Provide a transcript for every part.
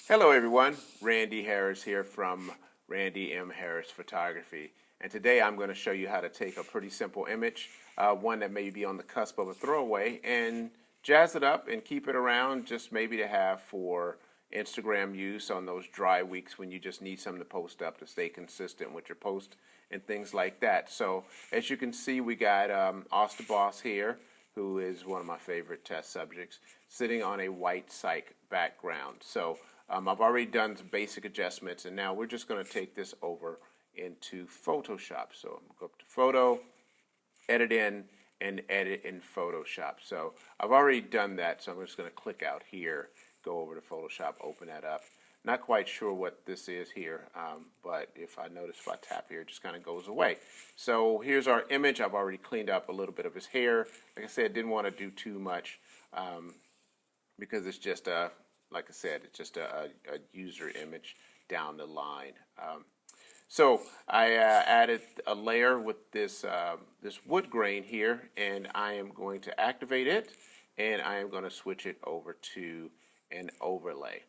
Hello everyone, Randy Harris here from Randy M. Harris Photography. And today I'm going to show you how to take a pretty simple image, one that may be on the cusp of a throwaway, and jazz it up and keep it around just maybe to have for Instagram use on those dry weeks when you just need something to post up to stay consistent with your post and things like that. So as you can see, we got Boss here, who is one of my favorite test subjects, sitting on a white psych background. So I've already done some basic adjustments, and now we're just going to take this over into Photoshop. So I'm going to go up to Photo, Edit in, and Edit in Photoshop. So I've already done that, so I'm just going to click out here, go over to Photoshop, open that up. Not quite sure what this is here, but if I tap here, it just kind of goes away. So here's our image. I've already cleaned up a little bit of his hair. Like I said, didn't want to do too much because it's just a like I said, it's just a user image down the line. So I added a layer with this wood grain here, and I am going to activate it, and I am going to switch it over to an overlay.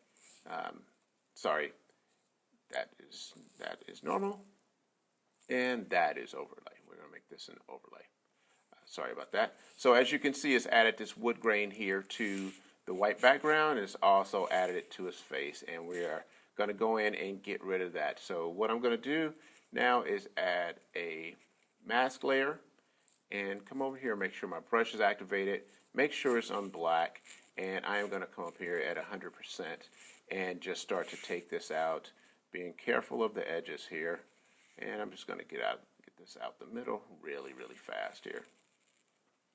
Sorry, that is normal, and that is overlay. We're going to make this an overlay. Sorry about that. So as you can see, it's added this wood grain here to the white background. It's also added it to his face, and we are going to go in and get rid of that. So what I'm going to do now is add a mask layer and come over here and make sure my brush is activated, make sure it's on black, and I am going to come up here at 100% and just start to take this out, being careful of the edges here. And I'm just going to get this out the middle really fast here.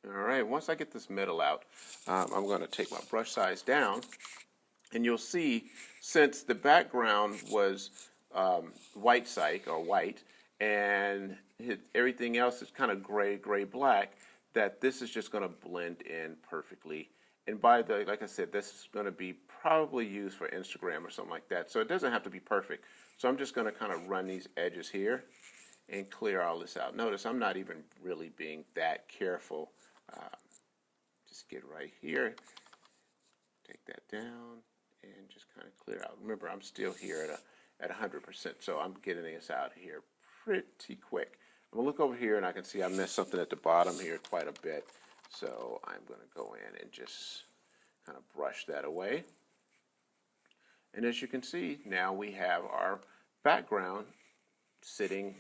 All right, once I get this middle out, I'm going to take my brush size down, and you'll see since the background was white psych or white, and everything else is kind of gray black, that this is just going to blend in perfectly. And like I said, this is going to be probably used for Instagram or something like that, so it doesn't have to be perfect. So I'm just going to kind of run these edges here and clear all this out. Notice I'm not even really being that careful. Just get right here, take that down, and just kind of clear out. Remember, I'm still here at 100%, so I'm getting this out here pretty quick. I'm gonna look over here, and I can see I missed something at the bottom here quite a bit, so I'm gonna go in and just kind of brush that away. And as you can see, now we have our background sitting,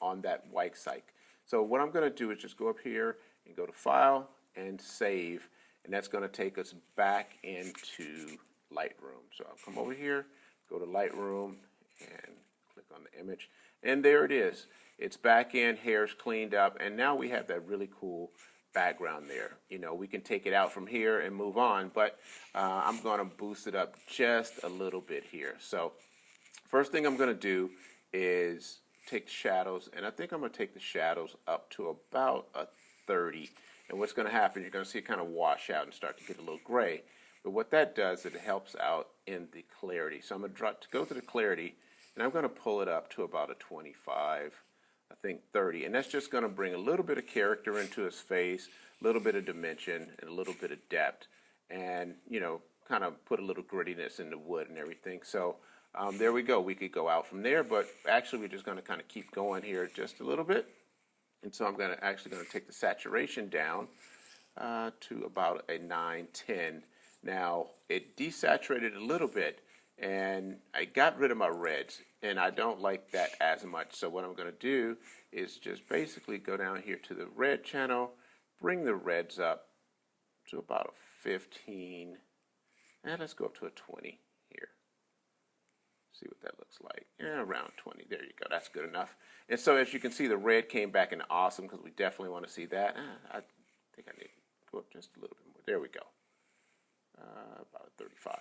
on that white psych. So what I'm gonna do is just go up here and go to File and Save, and that's going to take us back into Lightroom. So I'll come over here, go to Lightroom, and click on the image, and there it is. It's back in, hair's cleaned up, and now we have that really cool background there. We can take it out from here and move on, but I'm going to boost it up just a little bit here. So first thing I'm going to do is take shadows, and I think I'm going to take the shadows up to about a 30. And what's going to happen, you're going to see it kind of wash out and start to get a little gray. But what that does, it helps out in the clarity. So I'm going to go to the clarity, and I'm going to pull it up to about a 25, I think 30. And that's just going to bring a little bit of character into his face, a little bit of dimension, and a little bit of depth. And, kind of put a little grittiness in the wood and everything. So there we go. We could go out from there, but actually we're just going to kind of keep going here just a little bit. And so I'm actually going to take the saturation down to about a 9-10. Now, it desaturated a little bit, and I got rid of my reds, and I don't like that as much. So what I'm going to do is just basically go down here to the red channel, bring the reds up to about a 15, and let's go up to a 20 here. See what that looks like. Yeah, around 20. There you go. That's good enough. And so as you can see, the red came back in awesome because we definitely want to see that. I think I need to go up just a little bit more. There we go. About 35.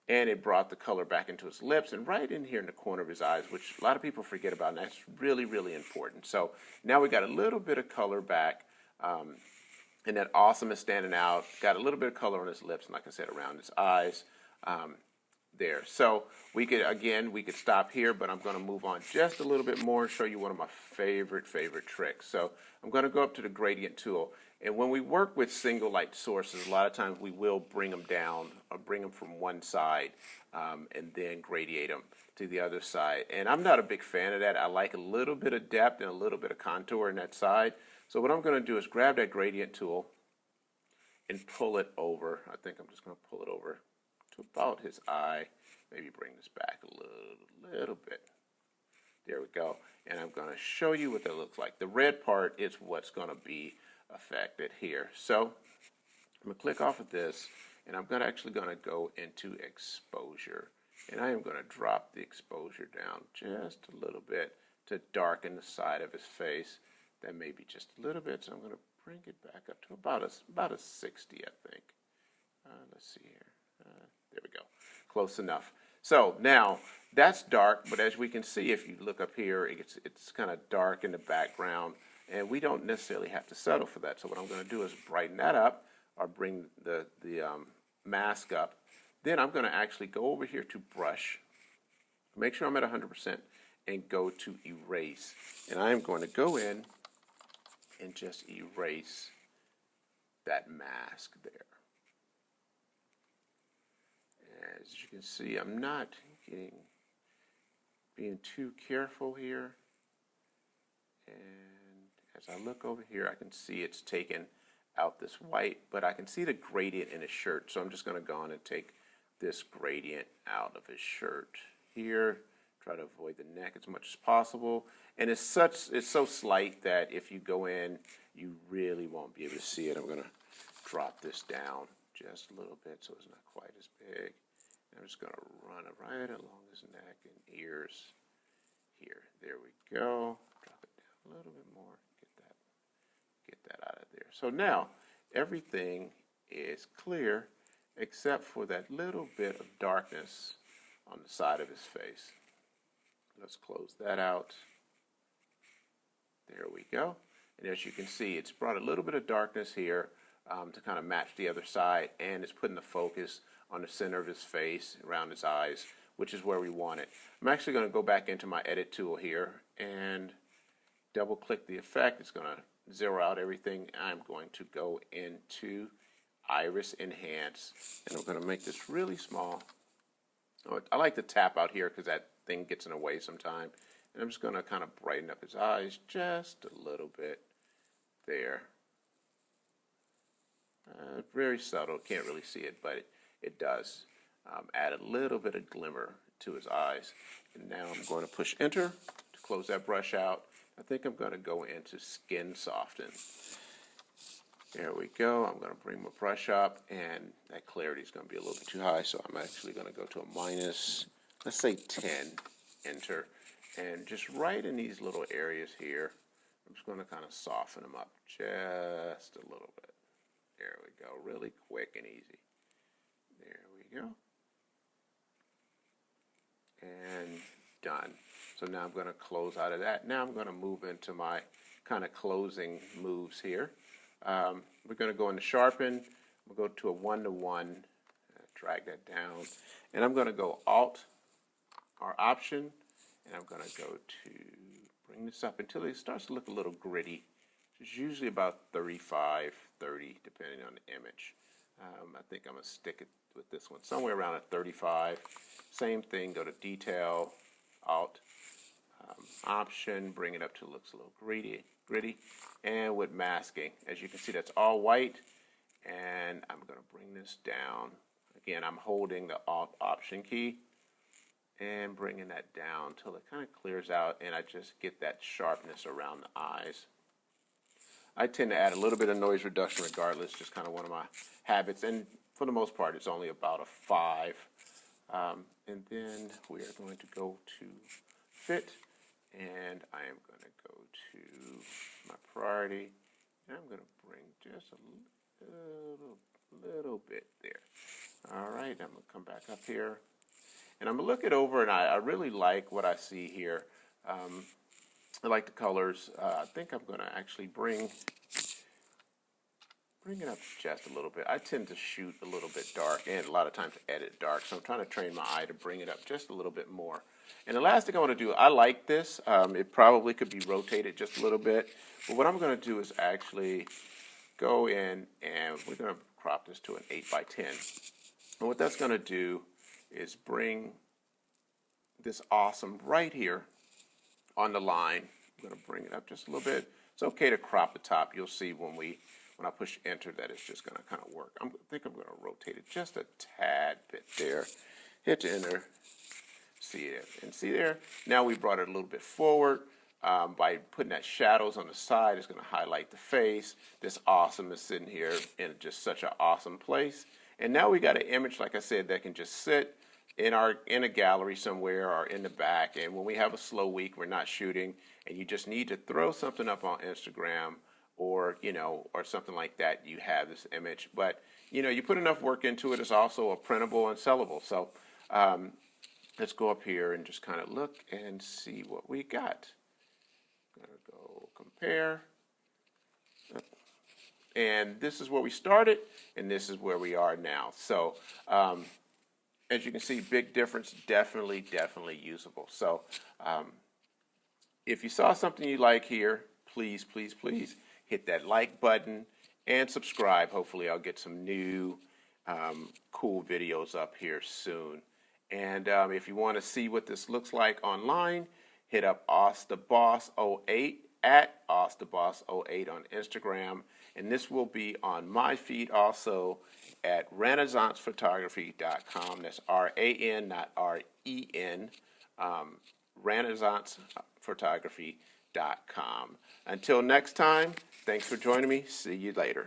And it brought the color back into his lips and right in here in the corner of his eyes, which a lot of people forget about, and that's really important. So now we got a little bit of color back, and that awesome is standing out. Got a little bit of color on his lips, and like I said, around his eyes. there. So we could stop here, but I'm going to move on just a little bit more and show you one of my favorite tricks. So I'm going to go up to the gradient tool. And when we work with single light sources, a lot of times we will bring them down or bring them from one side and then gradiate them to the other side. And I'm not a big fan of that. I like a little bit of depth and a little bit of contour in that side. So what I'm going to do is grab that gradient tool and pull it over. I think I'm just going to pull it over to about his eye. Maybe bring this back a little bit. There we go. And I'm going to show you what that looks like. The red part is what's going to be affected here. So I'm going to click off of this, and I'm actually going to go into exposure. And I am going to drop the exposure down just a little bit to darken the side of his face. That may be just a little bit, so I'm going to bring it back up to about a 60, I think. Let's see here. There we go. Close enough. So now that's dark, but as we can see, if you look up here, it's kind of dark in the background, and we don't necessarily have to settle for that. So what I'm going to do is brighten that up, or bring the mask up. Then I'm going to actually go over here to brush, make sure I'm at 100%, and go to erase. And I am going to go in and just erase that mask there. As you can see, I'm not being too careful here. And as I look over here, I can see it's taken out this white, but I can see the gradient in his shirt. So I'm just going to go on and take this gradient out of his shirt here. Try to avoid the neck as much as possible. And it's so slight that if you go in, you really won't be able to see it. I'm going to drop this down just a little bit so it's not quite as big. I'm just going to run it right along his neck and ears here. There we go. Drop it down a little bit more. Get that out of there. So now everything is clear except for that little bit of darkness on the side of his face. Let's close that out. There we go. And as you can see, it's brought a little bit of darkness here to kind of match the other side, and it's putting the focus on the center of his face, around his eyes, which is where we want it. I'm actually going to go back into my edit tool here and double click the effect. It's going to zero out everything. I'm going to go into Iris Enhance, and I'm going to make this really small. I like to tap out here because that thing gets in the way sometime. And I'm just going to kind of brighten up his eyes just a little bit there. Very subtle, can't really see it, but it does add a little bit of glimmer to his eyes. And now I'm going to push enter to close that brush out. I think I'm going to go into Skin Soften. There we go. I'm going to bring my brush up, and that clarity is going to be a little bit too high, so I'm actually going to go to a minus, let's say 10, enter. And just right in these little areas here, I'm just going to kind of soften them up just a little bit. There we go. Really quick and easy. There we go. And done. So now I'm going to close out of that. Now I'm going to move into my kind of closing moves here. We're going to go into Sharpen. We'll go to a 1-to-1. Drag that down. And I'm going to go Alt or Option. And I'm going to go to bring this up until it starts to look a little gritty. It's usually about 35, 30, depending on the image. I think I'm going to stick it with this one somewhere around a 35. Same thing, go to Detail, Alt, Option, bring it up till it looks a little gritty. And with masking, as you can see, that's all white. And I'm going to bring this down. Again, I'm holding the Alt Option key and bringing that down till it kind of clears out, and I just get that sharpness around the eyes. I tend to add a little bit of noise reduction regardless, just kind of one of my habits, and for the most part it's only about a 5. And then we are going to go to Fit, and I am going to go to my priority, and I'm going to bring just a little bit there. All right, I'm going to come back up here. And I'm going to look it over, and I really like what I see here. I like the colors. I think I'm going to actually bring bring it up just a little bit. I tend to shoot a little bit dark and a lot of times edit dark, so I'm trying to train my eye to bring it up just a little bit more. And the last thing I want to do, I like this. It probably could be rotated just a little bit, but what I'm going to do is actually go in and we're going to crop this to an 8:10. And what that's going to do is bring this awesome right here on the line. I'm going to bring it up just a little bit. It's okay to crop the top. You'll see when I push enter that it's just going to kind of work. I think I'm going to rotate it just a tad bit there. Hit enter. See it. And see there? Now we brought it a little bit forward. By putting that shadows on the side, it's going to highlight the face. This awesome is sitting here in just such an awesome place. And now we got an image, like I said, that can just sit in a gallery somewhere or in the back. And when we have a slow week, we're not shooting, and you just need to throw something up on Instagram or or something like that, you have this image. But you put enough work into it, it's also a printable and sellable. So let's go up here and just kind of look and see what we got. Gonna go compare. And this is where we started, and this is where we are now. So as you can see, big difference, definitely usable. So if you saw something you like here, please hit that like button and subscribe. Hopefully I'll get some new cool videos up here soon. And if you want to see what this looks like online, hit up OsTheBoss08 at OsTheBoss08 on Instagram. And this will be on my feed also at RenaissancePhotography.com. That's R-A-N, not R-E-N. RenaissancePhotography.com. Until next time, thanks for joining me. See you later.